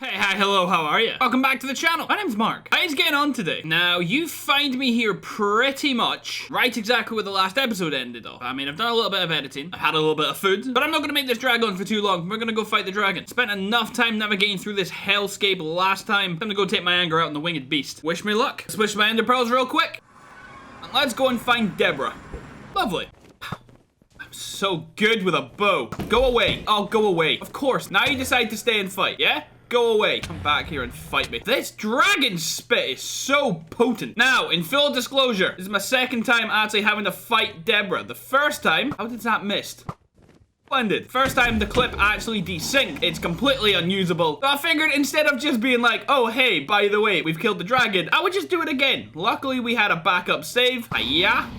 Hey, hi, hello, how are you? Welcome back to the channel. My name's Mark. How's getting on today? Now, you find me here pretty much right exactly where the last episode ended off. I mean, I've done a little bit of editing. I've had a little bit of food, but I'm not going to make this drag on for too long. We're going to go fight the dragon. Spent enough time navigating through this hellscape last time. Time to go take my anger out on the winged beast. Wish me luck. Let's wish my ender pearls real quick. And let's go and find Deborah. Lovely. I'm so good with a bow. Go away. Oh, go away. Of course. Now you decide to stay and fight, yeah? Go away. Come back here and fight me. This dragon spit is so potent. Now, in full disclosure, this is my second time actually having to fight Deborah. The first time, how did that miss? Splendid. First time the clip actually desynced. It's completely unusable. So I figured instead of just being like, oh, hey, by the way, we've killed the dragon, I would just do it again. Luckily, we had a backup save. Hiya.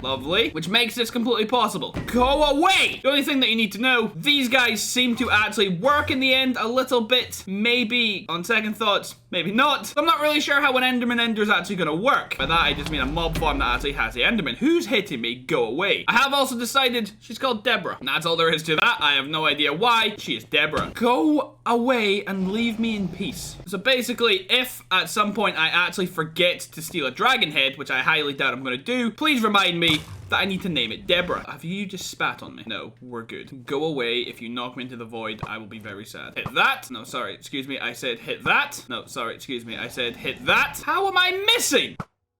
Lovely. Which makes this completely possible. Go away! The only thing that you need to know, these guys seem to actually work in the end a little bit. Maybe, on second thoughts, maybe not. So I'm not really sure how an Enderman Ender is actually going to work. By that, I just mean a mob farm that actually has the Enderman. Who's hitting me? Go away. I have also decided she's called Deborah. And that's all there is to that. I have no idea why. She is Deborah. Go away and leave me in peace. So basically, if at some point I actually forget to steal a dragon head, which I highly doubt I'm going to do, please remind me that I need to name it Deborah. Have you just spat on me? No, we're good. Go away. If you knock me into the void, I will be very sad. Hit that. No, sorry. Excuse me. I said hit that. No, sorry. Excuse me. I said hit that. How am I missing?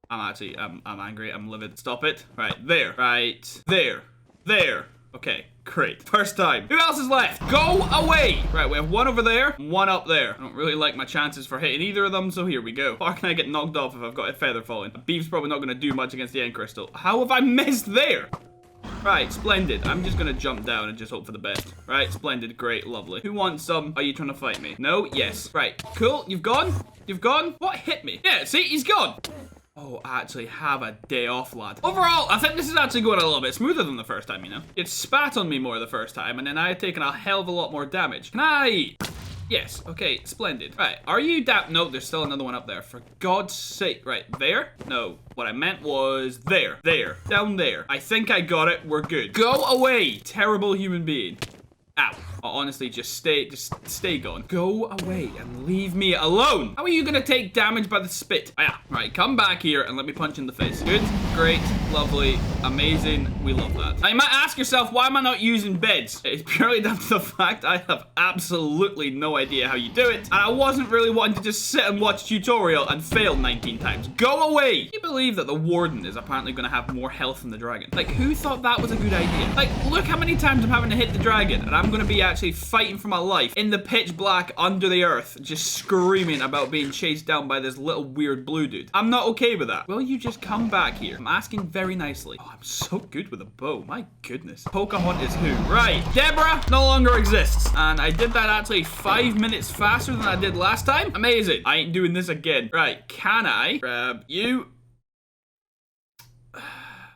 I'm angry. I'm livid. Stop it. Right there. Right there. There. Okay, great. First time. Who else is left? Go away! Right, we have one over there, one up there. I don't really like my chances for hitting either of them, so here we go. How can I get knocked off if I've got a feather falling? A beef's probably not going to do much against the end crystal. How have I missed there? Right, splendid. I'm just gonna jump down and just hope for the best. Right, splendid, great, lovely. Who wants some? Are you trying to fight me? No? Yes. Right, cool. You've gone? You've gone? What hit me? Yeah, see, he's gone. Oh, actually have a day off, lad. Overall, I think this is actually going a little bit smoother than the first time, you know? It spat on me more the first time, and then I had taken a hell of a lot more damage. Can I? Yes, okay, splendid. Right, are you down? No, there's still another one up there. For God's sake. Right, there? No, what I meant was there. There. Down there. I think I got it. We're good. Go away, terrible human being. Ow. Honestly, just stay gone. Go away and leave me alone. How are you gonna take damage by the spit? Ah, yeah. Right, come back here and let me punch in the face. Good, great, lovely, amazing. We love that. Now, you might ask yourself, why am I not using beds? It's purely down to the fact I have absolutely no idea how you do it. And I wasn't really wanting to just sit and watch a tutorial and fail 19 times. Go away. Can you believe that the warden is apparently gonna have more health than the dragon? Like, who thought that was a good idea? Like, look how many times I'm having to hit the dragon, and I'm gonna be actually fighting for my life in the pitch black under the earth, just screaming about being chased down by this little weird blue dude. I'm not okay with that. Will you just come back here? I'm asking very nicely. Oh, I'm so good with a bow. My goodness. Pocahontas is who? Right. Deborah no longer exists. And I did that actually 5 minutes faster than I did last time. Amazing. I ain't doing this again. Right. Can I grab you?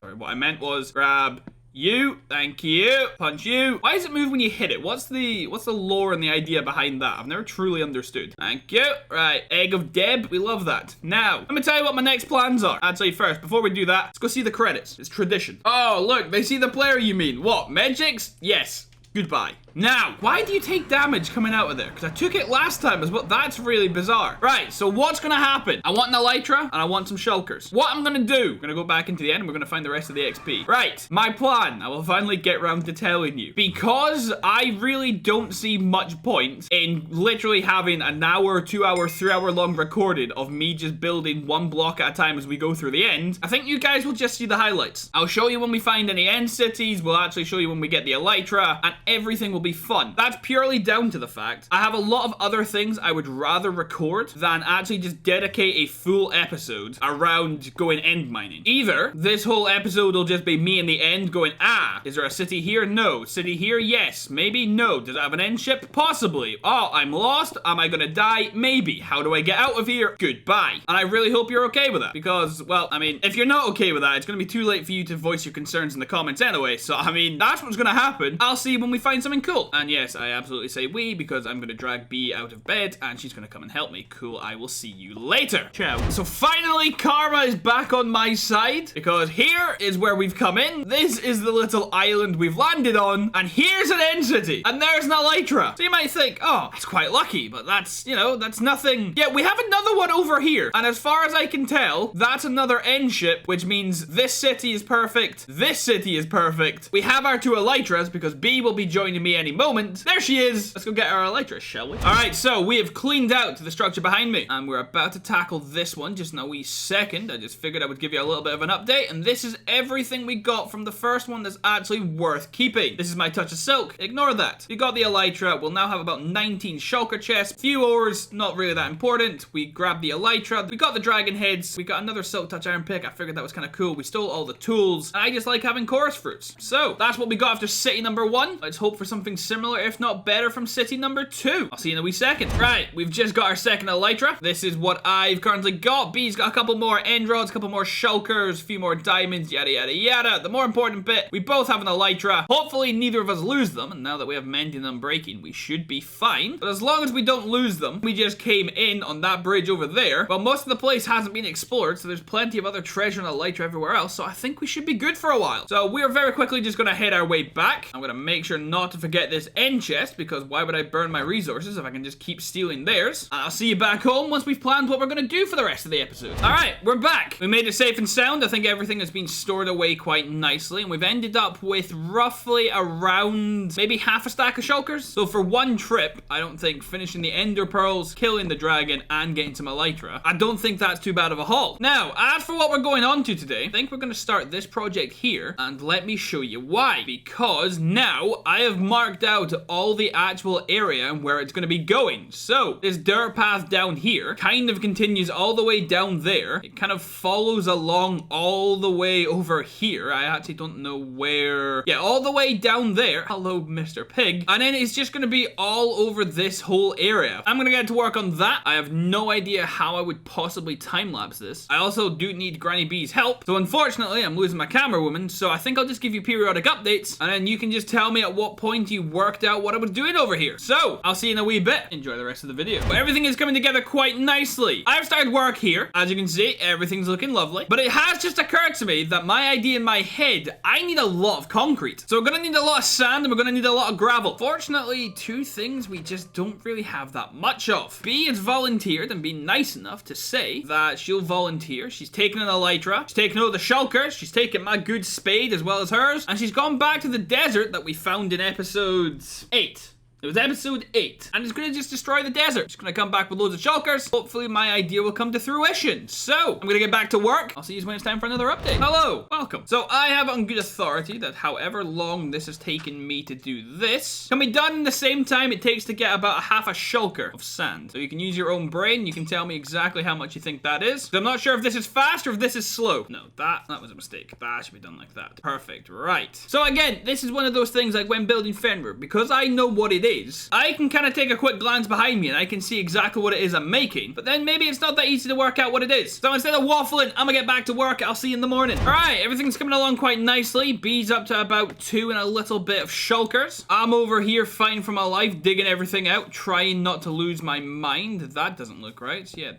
Sorry, what I meant was grab you, thank you. Punch you. Why does it move when you hit it? What's the lore and the idea behind that? I've never truly understood. Thank you. Right, egg of Deb. We love that. Now, let me tell you what my next plans are. Actually, first, before we do that, let's go see the credits. It's tradition. Oh, look, they see the player, you mean. What, Magics? Yes. Goodbye. Now, why do you take damage coming out of there? Because I took it last time as well. That's really bizarre. Right, so what's going to happen? I want an elytra and I want some shulkers. What I'm going to do, I'm going to go back into the end and we're going to find the rest of the XP. Right, my plan. I will finally get around to telling you. Because I really don't see much point in literally having an hour, 2 hour, 3 hour long recorded of me just building one block at a time as we go through the end. I think you guys will just see the highlights. I'll show you when we find any end cities. We'll actually show you when we get the elytra, and everything will be fun. That's purely down to the fact I have a lot of other things I would rather record than actually just dedicate a full episode around going end mining. Either this whole episode will just be me in the end going, ah, is there a city here? No. City here? Yes. Maybe? No. Does it have an end ship? Possibly. Oh, I'm lost. Am I gonna die? Maybe. How do I get out of here? Goodbye. And I really hope you're okay with that because, well, I mean, if you're not okay with that, it's gonna be too late for you to voice your concerns in the comments anyway. So, I mean, that's what's gonna happen. I'll see you when we find something cool. Cool. And yes, I absolutely say we because I'm going to drag B out of bed and she's going to come and help me. Cool. I will see you later. Ciao. So finally, karma is back on my side because here is where we've come in. This is the little island we've landed on. And here's an end city. And there's an elytra. So you might think, oh, that's quite lucky, but that's, you know, that's nothing. Yeah, we have another one over here. And as far as I can tell, that's another end ship, which means this city is perfect. This city is perfect. We have our two elytras because B will be joining me any moment. There she is. Let's go get our elytra, shall we? All right, so we have cleaned out the structure behind me and we're about to tackle this one just in a wee second. I just figured I would give you a little bit of an update, and this is everything we got from the first one that's actually worth keeping. This is my touch of silk. Ignore that. We got the elytra. We'll now have about 19 shulker chests. Few ores, not really that important. We grabbed the elytra. We got the dragon heads. We got another silk touch iron pick. I figured that was kind of cool. We stole all the tools. I just like having chorus fruits. So that's what we got after city number 1. Let's hope for something similar, if not better, from city number 2. I'll see you in a wee second. Right, we've just got our second elytra. This is what I've currently got. B's got a couple more end rods, a couple more shulkers, a few more diamonds, yada yada yada. The more important bit, we both have an elytra. Hopefully neither of us lose them, and now that we have mending and unbreaking, we should be fine. But as long as we don't lose them, we just came in on that bridge over there. Well, most of the place hasn't been explored, so there's plenty of other treasure and elytra everywhere else, so I think we should be good for a while. So we're very quickly just gonna head our way back. I'm gonna make sure not to forget this end chest, because why would I burn my resources if I can just keep stealing theirs? And I'll see you back home once we've planned what we're gonna do for the rest of the episode. Alright, we're back. We made it safe and sound. I think everything has been stored away quite nicely, and we've ended up with roughly around maybe half a stack of shulkers. So for one trip, I don't think finishing the ender pearls, killing the dragon, and getting some elytra, I don't think that's too bad of a haul. Now, as for what we're going on to today, I think we're going to start this project here, and let me show you why. Because now I have marked out all the actual area where it's going to be going. So this dirt path down here kind of continues all the way down there. It kind of follows along all the way over here. I actually don't know where. Yeah, all the way down there. Hello, Mr. Pig. And then it's just going to be all over this whole area. I'm going to get to work on that. I have no idea how I would possibly time-lapse this. I also do need Granny B's help. So unfortunately, I'm losing my camera woman. So I think I'll just give you periodic updates. And then you can just tell me at what point you worked out what I was doing over here. So I'll see you in a wee bit. Enjoy the rest of the video. But everything is coming together quite nicely. I've started work here. As you can see, everything's looking lovely. But it has just occurred to me that my idea in my head, I need a lot of concrete. So we're going to need a lot of sand and we're going to need a lot of gravel. Fortunately, two things we just don't really have that much of. B has volunteered and been nice enough to say that she'll volunteer. She's taken an elytra. She's taken all the shulkers. She's taken my good spade as well as hers. And she's gone back to the desert that we found in episode 8. It was episode 8, and it's going to just destroy the desert. It's going to come back with loads of shulkers. Hopefully my idea will come to fruition. So, I'm going to get back to work. I'll see you when it's time for another update. Hello, welcome. So, I have on good authority that however long this has taken me to do this can be done in the same time it takes to get about half a shulker of sand. So, you can use your own brain. You can tell me exactly how much you think that is. So I'm not sure if this is fast or if this is slow. No, that was a mistake. That should be done like that. Perfect, right. So, again, this is one of those things like when building Fenrir, because I know what it is, I can kind of take a quick glance behind me and I can see exactly what it is I'm making, but then maybe it's not that easy to work out what it is. So instead of waffling, I'm gonna get back to work. I'll see you in the morning. All right, everything's coming along quite nicely. B's up to about 2 and a little bit of shulkers. I'm over here fighting for my life, digging everything out, trying not to lose my mind. That doesn't look right. Yeah,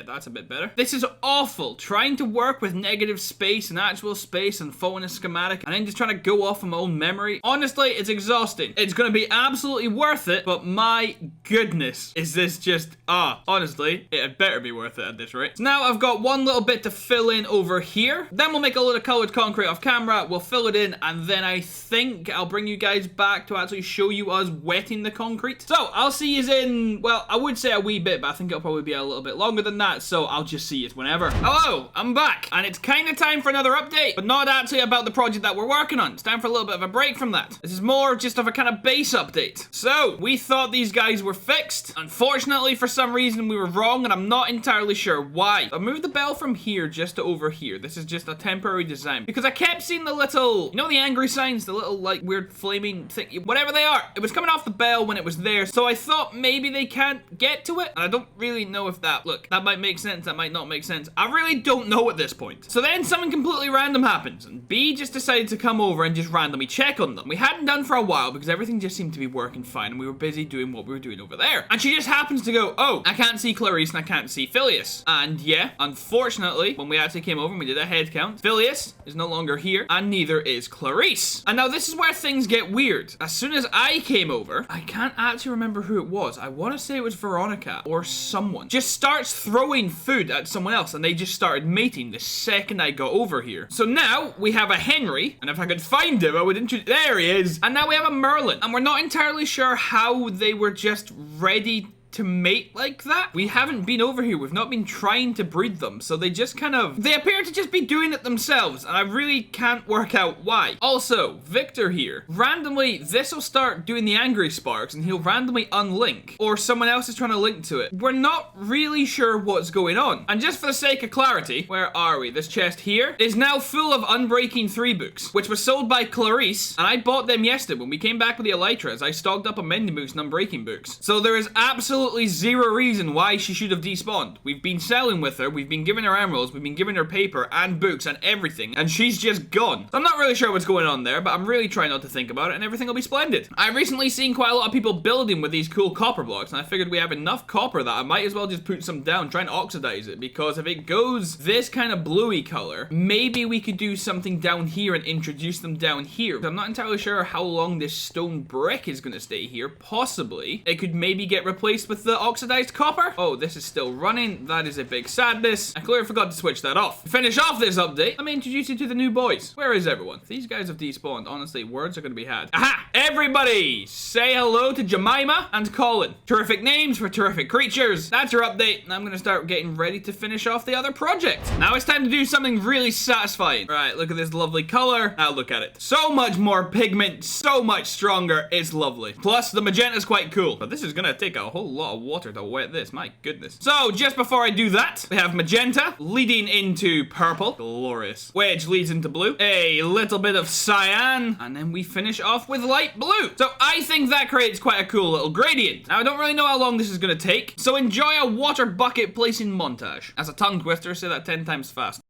that's a bit better. This is awful, trying to work with negative space and actual space and following a schematic and then just trying to go off of my own memory. Honestly, it's exhausting. It's gonna be absolutely worth it, but my goodness, is this just, honestly, it had better be worth it at this rate. So now I've got one little bit to fill in over here. Then we'll make a load of colored concrete off camera. We'll fill it in, and then I think I'll bring you guys back to actually show you us wetting the concrete. So I'll see you in, well, I would say a wee bit, but I think it'll probably be a little bit longer than that, so I'll just see you whenever. Hello, I'm back, and it's kind of time for another update, but not actually about the project that we're working on. It's time for a little bit of a break from that. This is more just of a kind of base update. So, we thought these guys were fixed. Unfortunately, for some reason, we were wrong, and I'm not entirely sure why. I moved the bell from here just to over here. This is just a temporary design. Because I kept seeing the little, you know the angry signs? The little, like, weird flaming thing, whatever they are. It was coming off the bell when it was there, so I thought maybe they can't get to it. And I don't really know if that, look, that might make sense, that might not make sense. I really don't know at this point. So then something completely random happens, and B just decided to come over and just randomly check on them. We hadn't done for a while because everything just seemed to be working fine, and we were busy doing what we were doing over there. And she just happens to go, oh, I can't see Clarice and I can't see Phileas. And yeah, unfortunately, when we actually came over and we did a head count, Phileas is no longer here, and neither is Clarice. And now this is where things get weird. As soon as I came over, I can't actually remember who it was. I want to say it was Veronica or someone. Just starts throwing food at someone else, and they just started mating the second I got over here. So now we have a Henry, and if I could find him, I would introduce. There he is. And now we have a Merlin, and we're not entirely sure how they were just ready to mate like that. We haven't been over here. We've not been trying to breed them. So they just kind of, they appear to just be doing it themselves. And I really can't work out why. Also, Victor here, randomly, this will start doing the angry sparks and he'll randomly unlink. Or someone else is trying to link to it. We're not really sure what's going on. And just for the sake of clarity, where are we? This chest here is now full of Unbreaking 3 books, which was sold by Clarice. And I bought them yesterday. When we came back with the Elytras, I stocked up on mending books and Unbreaking books. So there is absolutely zero reason why she should have despawned. We've been selling with her, we've been giving her emeralds, we've been giving her paper and books and everything, and she's just gone. So I'm not really sure what's going on there, but I'm really trying not to think about it, and everything will be splendid. I've recently seen quite a lot of people building with these cool copper blocks, and I figured we have enough copper that I might as well just put some down, try and oxidize it, because if it goes this kind of bluey color, maybe we could do something down here and introduce them down here. I'm not entirely sure how long this stone brick is going to stay here. Possibly it could maybe get replaced with the oxidized copper. Oh, this is still running. That is a big sadness. I clearly forgot to switch that off. To finish off this update, let me introduce you to the new boys. Where is everyone? If these guys have despawned, honestly, words are going to be had. Aha! Everybody, say hello to Jemima and Colin. Terrific names for terrific creatures. That's your update, and I'm going to start getting ready to finish off the other project. Now it's time to do something really satisfying. Right, look at this lovely color. Now look at it. So much more pigment, so much stronger. It's lovely. Plus, the magenta is quite cool. But this is going to take a whole lot of water to wet this. My goodness. So, just before I do that, we have magenta leading into purple. Glorious. Which leads into blue. A little bit of cyan. And then we finish off with light blue. So, I think that creates quite a cool little gradient. Now, I don't really know how long this is going to take. So, enjoy a water bucket placing montage. As a tongue twister, say that 10 times fast.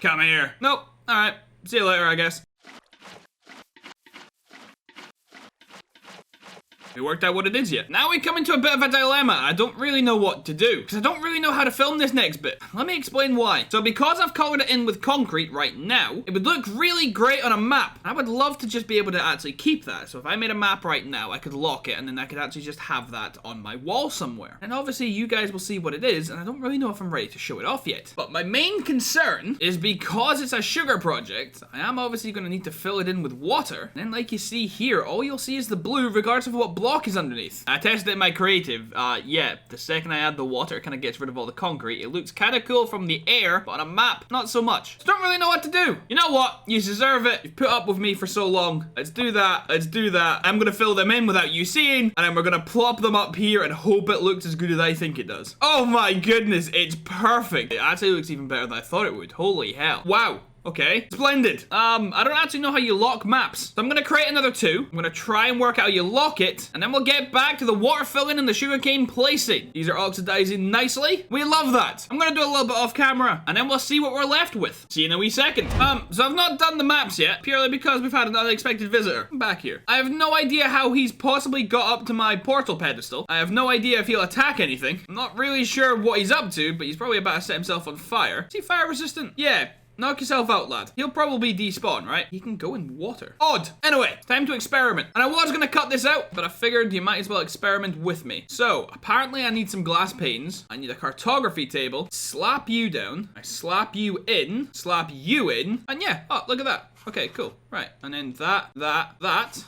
Come here. Nope. Alright. See you later, I guess. We worked out what it is yet. Now we come into a bit of a dilemma. I don't really know what to do, because I don't really know how to film this next bit. Let me explain why. So because I've colored it in with concrete right now, it would look really great on a map. I would love to just be able to actually keep that. So if I made a map right now, I could lock it, and then I could actually just have that on my wall somewhere. And obviously you guys will see what it is, and I don't really know if I'm ready to show it off yet. But my main concern is because it's a sugar project, I am obviously going to need to fill it in with water. And then like you see here, all you'll see is the blue regardless of what block is underneath. I tested it in my creative. Yeah, the second I add the water, it kind of gets rid of all the concrete. It looks kind of cool from the air, but on a map, not so much. So don't really know what to do. You know what? You deserve it. You've put up with me for so long. Let's do that. Let's do that. I'm gonna fill them in without you seeing, and then we're gonna plop them up here and hope it looks as good as I think it does. Oh my goodness, it's perfect. It actually looks even better than I thought it would. Holy hell. Wow. Okay, splendid. I don't actually know how you lock maps. So I'm gonna create another 2. I'm gonna try and work out how you lock it, and then we'll get back to the water filling and the sugarcane placing. These are oxidizing nicely. We love that. I'm gonna do a little bit off camera, and then we'll see what we're left with. See you in a wee second. So I've not done the maps yet, purely because we've had an unexpected visitor. I'm back here. I have no idea how he's possibly got up to my portal pedestal. I have no idea if he'll attack anything. I'm not really sure what he's up to, but he's probably about to set himself on fire. Is he fire resistant? Yeah. Knock yourself out, lad. He'll probably despawn, right? He can go in water. Odd. Anyway, time to experiment. And I was gonna cut this out, but I figured you might as well experiment with me. So, apparently I need some glass panes. I need a cartography table. Slap you down. I slap you in. Slap you in. And yeah, oh, look at that. Okay, cool. Right, and then that.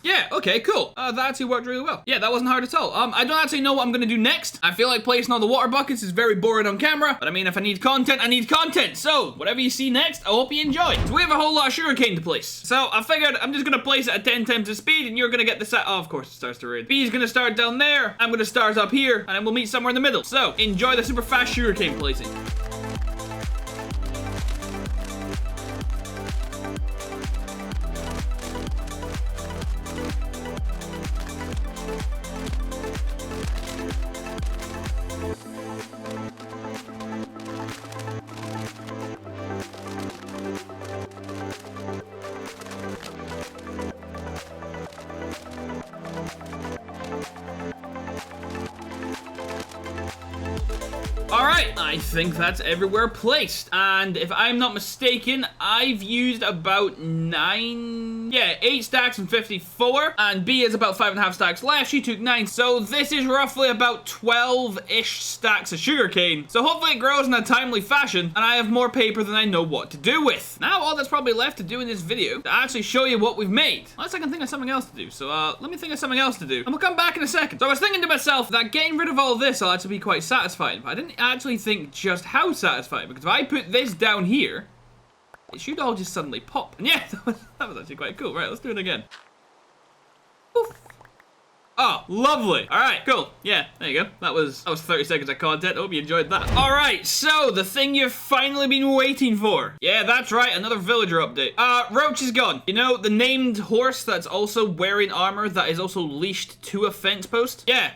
Yeah, okay, cool. That actually worked really well. Yeah, that wasn't hard at all. I don't actually know what I'm gonna do next. I feel like placing all the water buckets is very boring on camera, but I mean, if I need content, I need content. So, whatever you see next, I hope you enjoy. So we have a whole lot of sugarcane to place. So I figured I'm just gonna place it at 10 times the speed, and you're gonna get the set. Oh, of course it starts to rain. B's gonna start down there. I'm gonna start up here, and then we'll meet somewhere in the middle. So, enjoy the super fast sugarcane placing. Alright, I think that's everywhere placed. And if I'm not mistaken, I've used about 8 stacks and 54. And B is about 5.5 stacks left. She took 9. So this is roughly about 12-ish stacks of sugarcane. So hopefully it grows in a timely fashion. And I have more paper than I know what to do with. Now all that's probably left to do in this video to actually show you what we've made. Unless I can think of something else to do. So let me think of something else to do. And we'll come back in a second. So I was thinking to myself that getting rid of all this will actually be quite satisfying. But I didn't actually think just how satisfying, because if I put this down here, it should all just suddenly pop. And yeah, that was actually quite cool. Right, let's do it again. Oof. Oh, lovely. All right, cool. Yeah, there you go. That was 30 seconds of content. Hope you enjoyed that. All right, so the thing you've finally been waiting for. Yeah, that's right, another villager update. Roach is gone. You know, the named horse that's also wearing armor that is also leashed to a fence post? Yeah,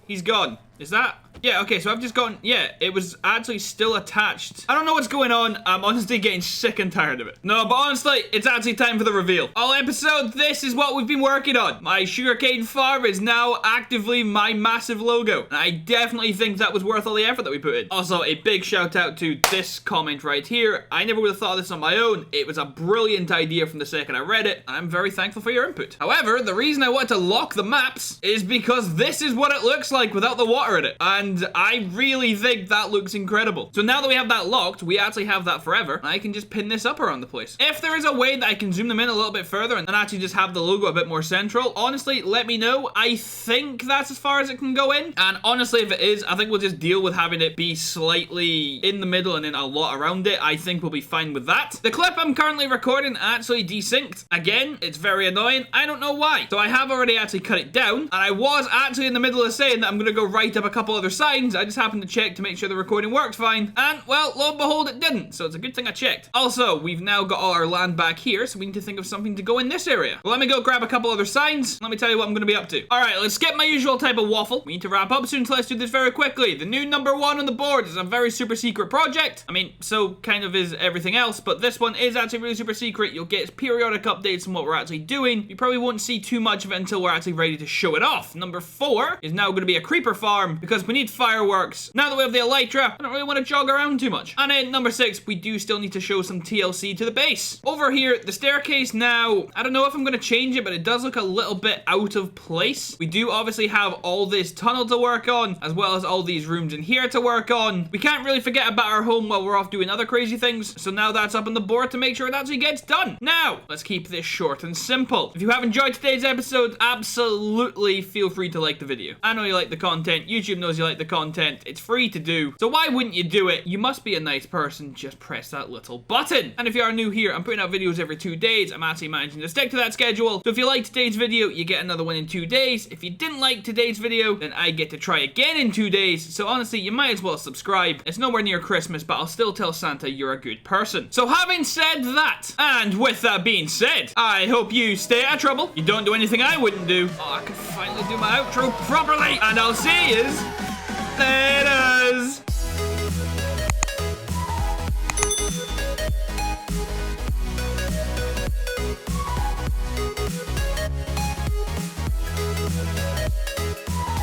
he's gone. Is that? Yeah, okay, so I've just gotten, yeah, it was actually still attached. I don't know what's going on. I'm honestly getting sick and tired of it. No, but honestly, it's actually time for the reveal. All episode, this is what we've been working on. My sugarcane farm is now actively my massive logo. And I definitely think that was worth all the effort that we put in. Also, a big shout out to this comment right here. I never would have thought of this on my own. It was a brilliant idea from the second I read it. I'm very thankful for your input. However, the reason I want to lock the maps is because this is what it looks like without the water in it. And I really think that looks incredible. So now that we have that locked, we actually have that forever. And I can just pin this up around the place. If there is a way that I can zoom them in a little bit further and actually just have the logo a bit more central, honestly, let me know. I think that's as far as it can go in. And honestly, if it is, I think we'll just deal with having it be slightly in the middle and then a lot around it. I think we'll be fine with that. The clip I'm currently recording actually desynced. Again, it's very annoying. I don't know why. So I have already actually cut it down. And I was actually in the middle of saying that I'm going to go write up a couple other signs. I just happened to check to make sure the recording worked fine. And, well, lo and behold, it didn't. So it's a good thing I checked. Also, we've now got all our land back here, so we need to think of something to go in this area. Well, let me go grab a couple other signs. Let me tell you what I'm going to be up to. All right, let's skip my usual type of waffle. We need to wrap up soon, so let's do this very quickly. The new number 1 on the board is a very super secret project. I mean, so kind of is everything else, but this one is actually really super secret. You'll get periodic updates on what we're actually doing. You probably won't see too much of it until we're actually ready to show it off. Number 4 is now going to be a creeper farm because we need fireworks. Now that we have the elytra, I don't really want to jog around too much. And then number 6, we do still need to show some TLC to the base. Over here, the staircase now, I don't know if I'm going to change it, but it does look a little bit out of place. We do obviously have all this tunnel to work on, as well as all these rooms in here to work on. We can't really forget about our home while we're off doing other crazy things, so now that's up on the board to make sure it actually gets done. Now, let's keep this short and simple. If you have enjoyed today's episode, absolutely feel free to like the video. I know you like the content, YouTube knows you like the content, it's free to do, so why wouldn't you do it? You must be a nice person, just press that little button. And if you are new here, I'm putting out videos every 2 days. I'm actually managing to stick to that schedule, so if you liked today's video, you get another one in 2 days. If you didn't like today's video, then I get to try again in 2 days, so honestly, you might as well subscribe. It's nowhere near Christmas, but I'll still tell Santa you're a good person. So having said that, and with that being said, I hope you stay out of trouble, you don't do anything I wouldn't do. Oh, I can finally do my outro properly, and I'll see yous later.